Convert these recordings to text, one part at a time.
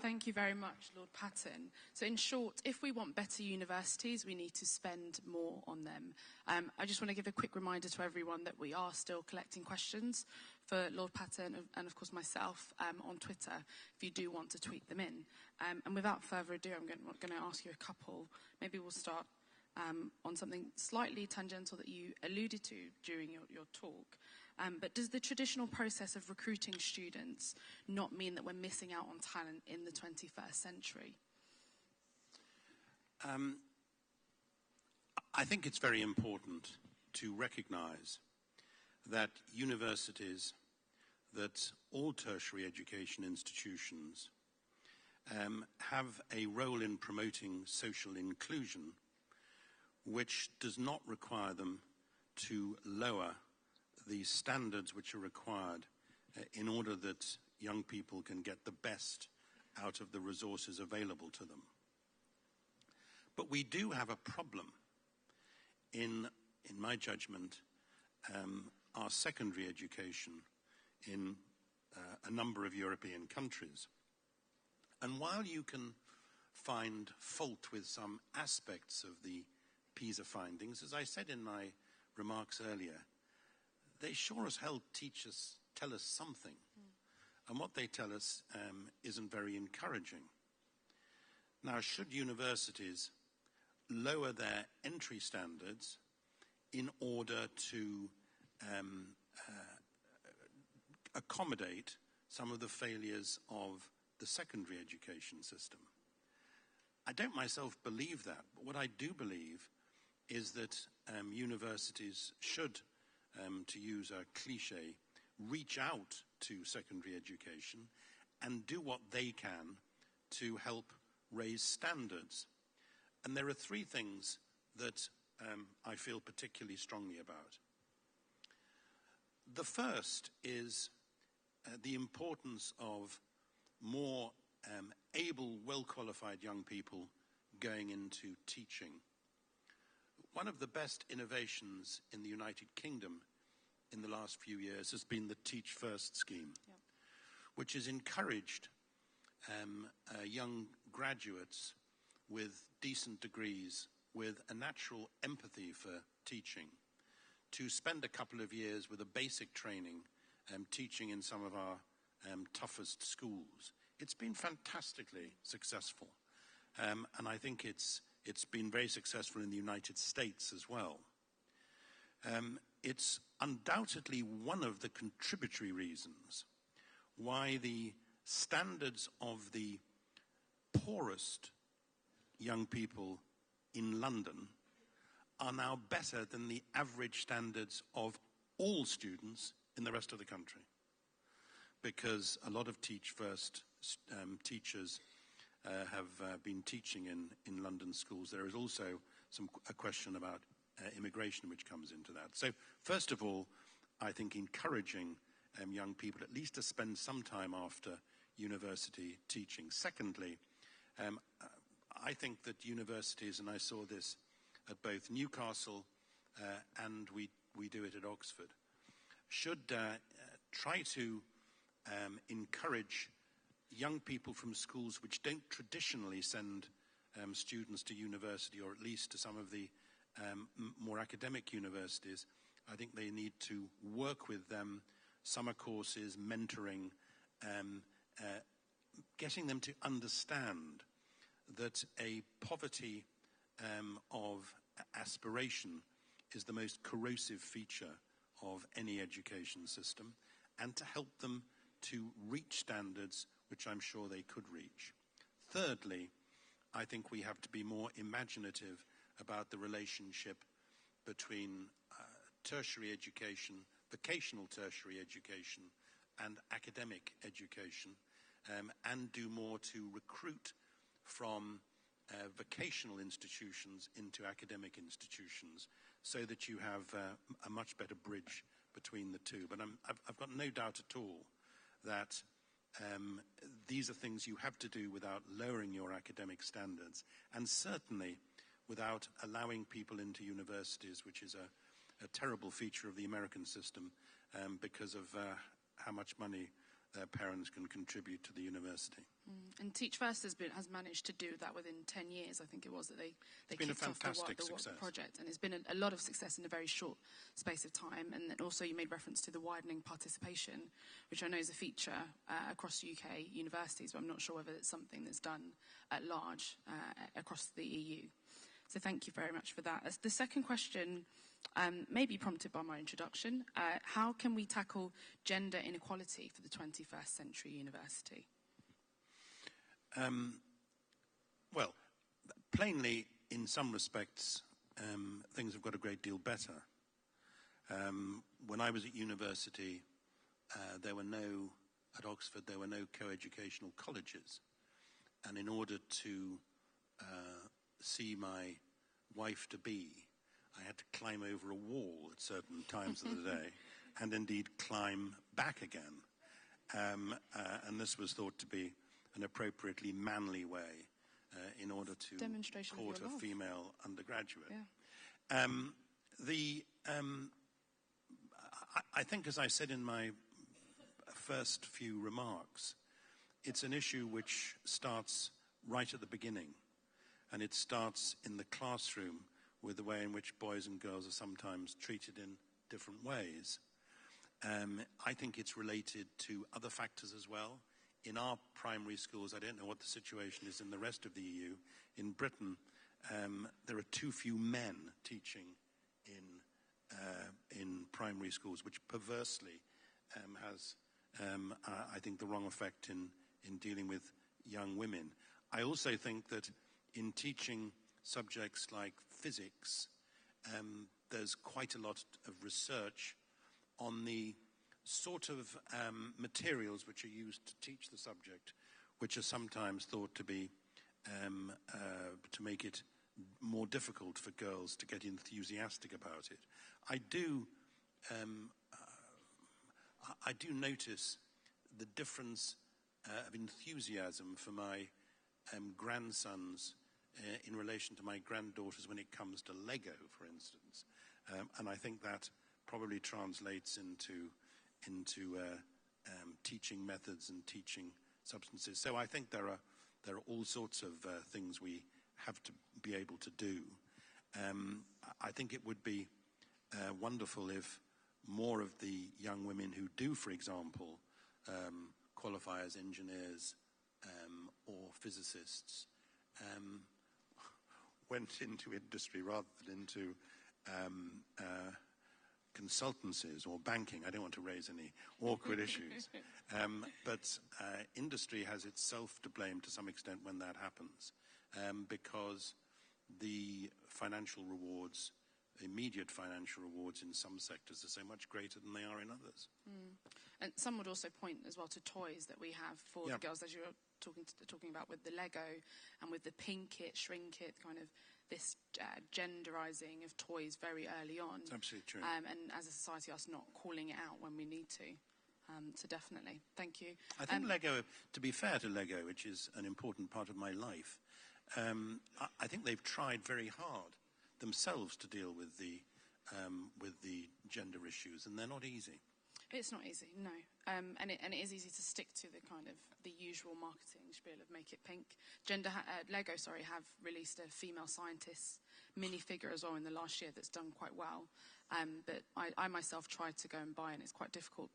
Thank you very much, Lord Patten. So in short, if we want better universities, we need to spend more on them. I just want to give a quick reminder to everyone that we are still collecting questions for Lord Patten and of course myself on Twitter, if you do want to tweet them in. And without further ado, I'm going to ask you a couple. Maybe we'll start on something slightly tangential that you alluded to during your talk. But does the traditional process of recruiting students not mean that we're missing out on talent in the 21st century? I think it's very important to recognize that universities, that all tertiary education institutions have a role in promoting social inclusion, which does not require them to lower the standards which are required in order that young people can get the best out of the resources available to them. But we do have a problem in my judgment, our secondary education in a number of European countries. And while you can find fault with some aspects of the PISA findings, as I said in my remarks earlier, they sure as hell tell us something. And what they tell us isn't very encouraging. Now, should universities lower their entry standards in order to accommodate some of the failures of the secondary education system? I don't myself believe that, but what I do believe is that universities should, to use a cliche, reach out to secondary education and do what they can to help raise standards. And there are three things that I feel particularly strongly about. The first is the importance of more able, well-qualified young people going into teaching. One of the best innovations in the United Kingdom in the last few years has been the Teach First scheme, which has encouraged young graduates with decent degrees, with a natural empathy for teaching, to spend a couple of years with a basic training teaching in some of our toughest schools. It's been fantastically successful, and I think it's been very successful in the United States as well. It's undoubtedly one of the contributory reasons why the standards of the poorest young people in London are now better than the average standards of all students in the rest of the country. Because a lot of Teach First teachers have been teaching in London schools. There is also a question about immigration which comes into that. So first of all, I think encouraging young people at least to spend some time after university teaching. Secondly, I think that universities, and I saw this at both Newcastle and we do it at Oxford, should try to encourage young people from schools which don't traditionally send students to university, or at least to some of the more academic universities. I think they need to work with them, summer courses, mentoring, getting them to understand that a poverty of aspiration is the most corrosive feature of any education system, and to help them to reach standards which I'm sure they could reach. Thirdly, I think we have to be more imaginative about the relationship between tertiary education, vocational tertiary education, and academic education, and do more to recruit from vocational institutions into academic institutions, so that you have a much better bridge between the two. But I've got no doubt at all that these are things you have to do without lowering your academic standards, and certainly without allowing people into universities, which is a terrible feature of the American system because of how much money their parents can contribute to the university. And Teach First has managed to do that within 10 years, I think it was, that they been a kicked off fantastic the success. project. And it's been a lot of success in a very short space of time. And then also you made reference to the widening participation, which I know is a feature across UK universities, but I'm not sure whether it's something that's done at large across the EU. So thank you very much for that. The second question may be prompted by my introduction. How can we tackle gender inequality for the 21st century university? Well, plainly, in some respects, things have got a great deal better. When I was at university, at Oxford, there were no co-educational colleges. And in order to see my wife-to-be, I had to climb over a wall at certain times of the day, and indeed climb back again. And this was thought to be an appropriately manly way in order to court a female undergraduate. Yeah. I think, as I said in my first few remarks, it's an issue which starts right at the beginning, and it starts in the classroom with the way in which boys and girls are sometimes treated in different ways. I think it's related to other factors as well. In our primary schools, I don't know what the situation is in the rest of the EU. In Britain, there are too few men teaching in primary schools, which perversely has, I think, the wrong effect in dealing with young women. I also think that in teaching subjects like physics, there's quite a lot of research on the sort of materials which are used to teach the subject, which are sometimes thought to be to make it more difficult for girls to get enthusiastic about it. I do notice the difference of enthusiasm for my grandsons in relation to my granddaughters when it comes to Lego, for instance. And I think that probably translates into teaching methods and teaching substances. So I think there are all sorts of things we have to be able to do. I think it would be wonderful if more of the young women who do, for example, qualify as engineers or physicists went into industry rather than into consultancies or banking. I don't want to raise any awkward issues. But industry has itself to blame to some extent when that happens, because the financial rewards, immediate financial rewards in some sectors are so much greater than they are in others. And some would also point as well to toys that we have for the girls, as you were talking about with the Lego and with the pink it, shrink it, kind of this genderizing of toys very early on. It's absolutely true. And as a society, us not calling it out when we need to. So definitely. Thank you. I think Lego, to be fair to Lego, which is an important part of my life, I think they've tried very hard themselves to deal with the gender issues, and they're not easy. It's not easy, no. And it is easy to stick to the kind of the usual marketing spiel of make it pink. Lego have released a female scientist minifigure as well in the last year that's done quite well. But I myself tried to go and buy, and it's quite difficult.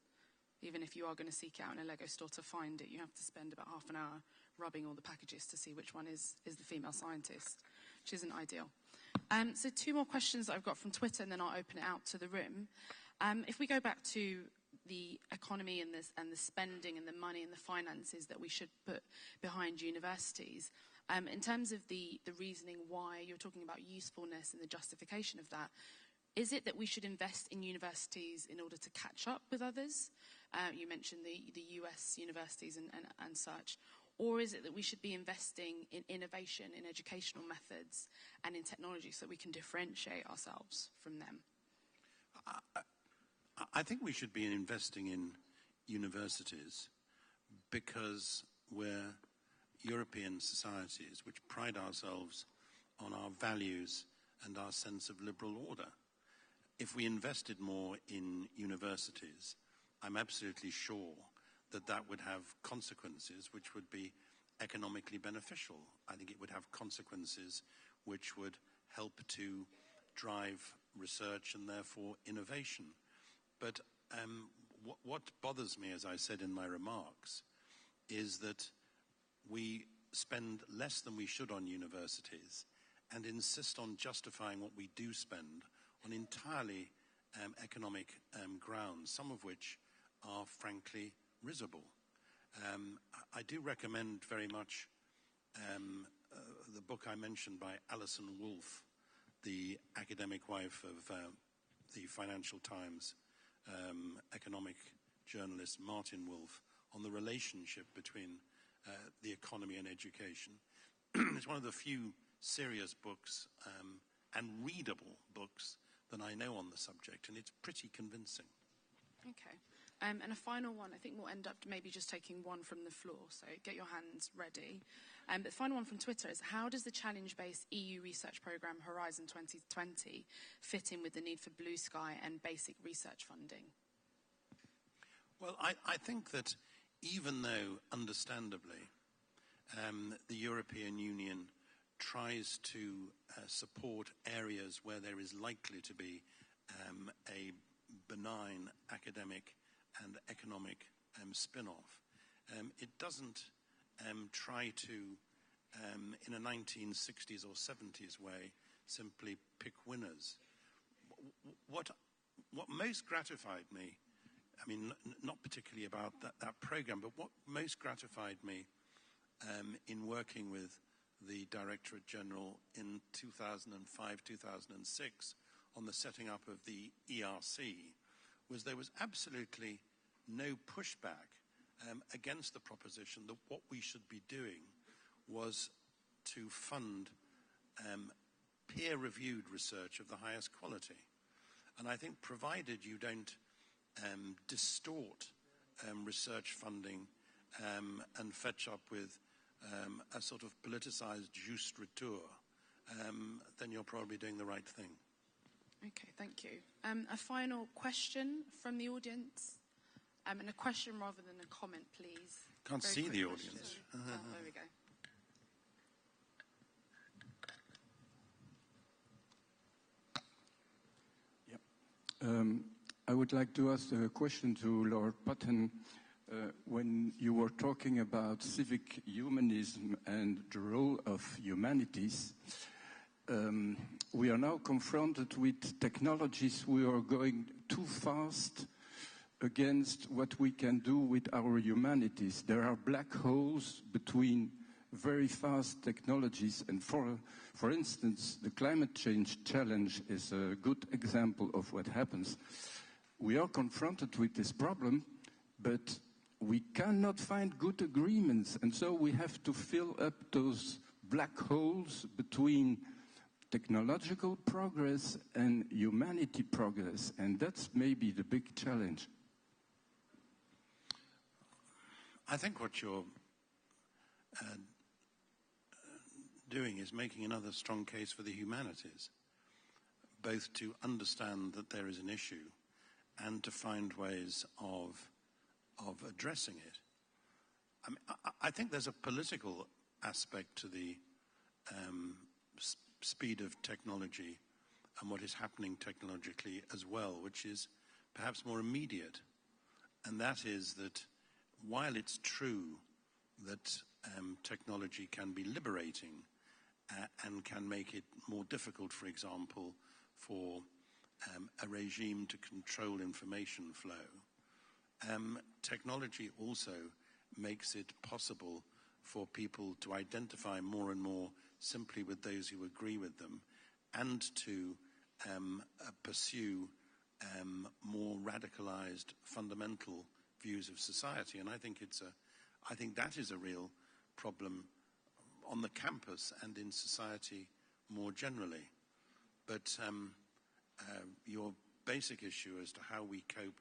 Even if you are going to seek it out in a Lego store to find it, you have to spend about half an hour rubbing all the packages to see which one is the female scientist, which isn't ideal. So 2 more questions that I've got from Twitter, and then I'll open it out to the room. If we go back to the economy and the spending and the money and the finances that we should put behind universities, in terms of the reasoning why you're talking about usefulness and the justification of that, is it that we should invest in universities in order to catch up with others? You mentioned the US universities and such. Or is it that we should be investing in innovation, in educational methods, and in technology so we can differentiate ourselves from them? I think we should be investing in universities because we're European societies which pride ourselves on our values and our sense of liberal order. If we invested more in universities, I'm absolutely sure that would have consequences which would be economically beneficial. I think it would have consequences which would help to drive research and therefore innovation. But what bothers me, as I said in my remarks, is that we spend less than we should on universities and insist on justifying what we do spend on entirely economic grounds, some of which are frankly risible. I do recommend very much the book I mentioned by Alison Wolfe, the academic wife of the Financial Times economic journalist Martin Wolfe, on the relationship between the economy and education. It's one of the few serious books and readable books that I know on the subject, and it's pretty convincing. Okay. And a final one, I think we'll end up maybe just taking one from the floor, so get your hands ready. The final one from Twitter is, how does the challenge-based EU research programme Horizon 2020 fit in with the need for blue sky and basic research funding? Well, I think that even though, understandably, the European Union tries to support areas where there is likely to be a benign academic and economic spin-off, it doesn't try to, in a 1960s or 70s way, simply pick winners. What most gratified me, I mean, not particularly about that program, but what most gratified me in working with the Directorate General in 2005, 2006 on the setting up of the ERC was there was absolutely no pushback against the proposition that what we should be doing was to fund peer-reviewed research of the highest quality. And I think provided you don't distort research funding and fetch up with a sort of politicized juste retour, then you're probably doing the right thing. Okay, thank you. A final question from the audience, and a question rather than a comment, please. Can't Very see quick the question. audience. Oh, there we go. I would like to ask a question to Lord Patten. When you were talking about civic humanism and the role of humanities, we are now confronted with technologies we are going too fast against what we can do with our humanities. There are black holes between very fast technologies, and for instance, the climate change challenge is a good example of what happens. We are confronted with this problem, but we cannot find good agreements, and so we have to fill up those black holes between technological progress and humanity progress, and that's maybe the big challenge. I think what you're doing is making another strong case for the humanities, both to understand that there is an issue and to find ways of addressing it. I mean, I think there's a political aspect to the speed of technology and what is happening technologically as well, which is perhaps more immediate. And that is that while it's true that technology can be liberating and can make it more difficult, for example, for a regime to control information flow, technology also makes it possible for people to identify more and more simply with those who agree with them and to pursue more radicalized fundamental views of society. And I think that is a real problem on the campus and in society more generally. But your basic issue as to how we cope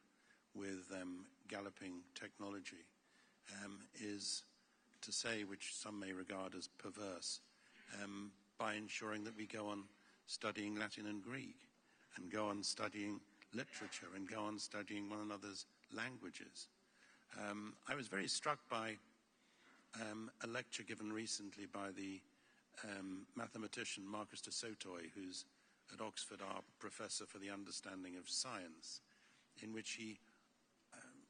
with galloping technology is to say, which some may regard as perverse, by ensuring that we go on studying Latin and Greek and go on studying literature and go on studying one another's languages. I was very struck by a lecture given recently by the mathematician Marcus de Sautoy, who's at Oxford our professor for the understanding of science, in which he,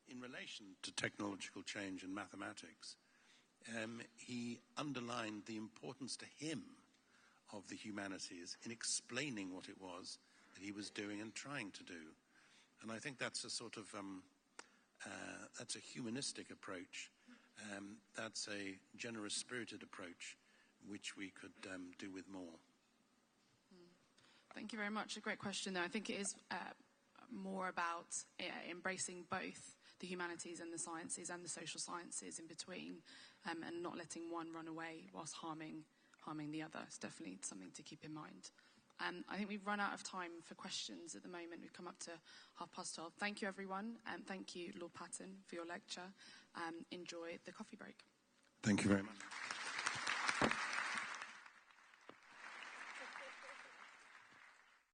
in relation to technological change in mathematics, he underlined the importance to him of the humanities in explaining what it was that he was doing and trying to do. And I think that's a sort of, that's a humanistic approach. That's a generous spirited approach, which we could do with more. Thank you very much. A great question, though. I think it is more about embracing both the humanities and the sciences and the social sciences in between, and not letting one run away whilst harming the other. It's definitely something to keep in mind. I think we've run out of time for questions at the moment. We've come up to 12:30. Thank you, everyone, and thank you, Lord Patten, for your lecture. Enjoy the coffee break. Thank you very much.